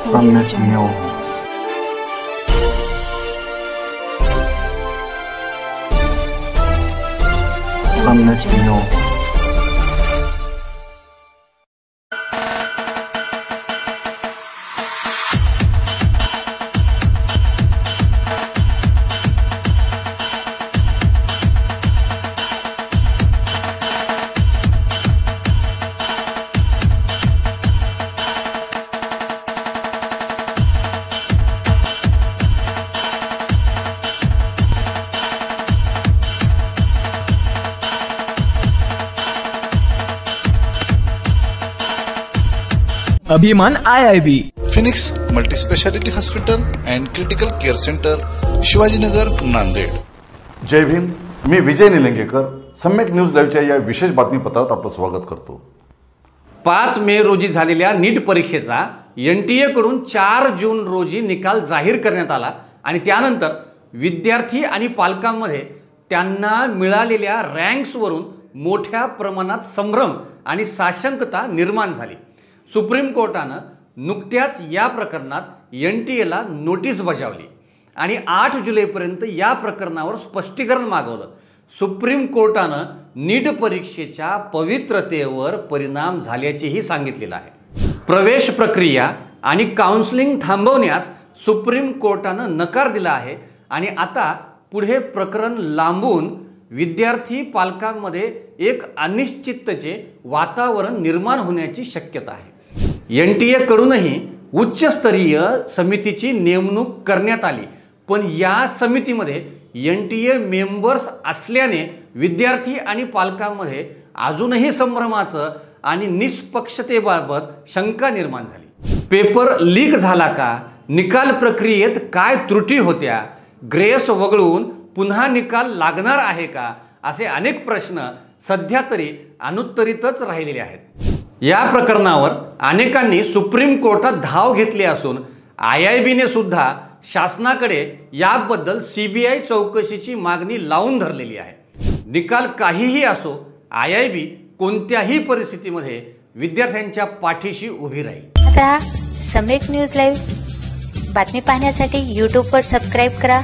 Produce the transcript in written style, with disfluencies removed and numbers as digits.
सम्यक न्यूज सम्यक न्यूज अभिमान IIB Phoenix multispeciality hospital and critical care centre, Shivajinagar, Nanded. जय भीम. मी विजय निलंगेकर सम्यक न्यूज लाईव्हच्या या विशेष बातमीपत्रात आपलं स्वागत करतो. 5 मे रोजी झालेल्या नीट परीक्षेचा NTA कडून 4 जून रोजी निकाल जाहीर करण्यात आला आणि त्यानंतर विद्यार्थी आणि पालकांमध्ये त्यांना मिळालेल्या रँक्सवरून मोठ्या प्रमाणात संभ्रम आणि साशंकता निर्माण झाली. सुप्रीम कोर्टानं नुकत्याच या प्रकरणात NTA नोटीस बजावली आणि 8 जुलैपर्यंत या प्रकरणावर स्पष्टीकरण मागवलं. सुप्रीम कोर्टानं नीट परीक्षेच्या पवित्रतेवर परिणाम झाल्याचेही सांगितलेलं आहे. प्रवेश प्रक्रिया आणि काउन्सिलिंग थांबवण्यास सुप्रीम कोर्टानं नकार दिला आहे आणि आता पुढे प्रकरण लांबून विद्यार्थी पालकांमध्ये एक अनिश्चिततेचे वातावरण निर्माण होण्याची शक्यता आहे. NTA कडूनही उच्चस्तरीय समितीची नेमणूक करण्यात आली, पण या समितीमध्ये NTA मेंबर्स असल्याने विद्यार्थी आणि पालकांमध्ये अजूनही संभ्रमाचं आणि निष्पक्षतेबाबत शंका निर्माण झाली. पेपर लीक झाला का? निकाल प्रक्रियेत काय त्रुटी होत्या? ग्रेस वगळून पुन्हा निकाल लागणार आहे का? असे अनेक प्रश्न सध्या तरी अनुत्तरितच राहिलेले आहेत. या प्रकरणावर अनेकांनी सुप्रीम कोर्टात धाव घेतली असून IIBने सुद्धा शासनाकडे याबद्दल CBI चौकशीची मागणी लावून धरलेली आहे. निकाल काहीही असो, IIB कोणत्याही परिस्थितीमध्ये विद्यार्थ्यांच्या पाठीशी उभी राहील. आता सम्यक न्यूज लाईव्ह बातमी पाहण्यासाठी YouTubeवर सबस्क्राईब करा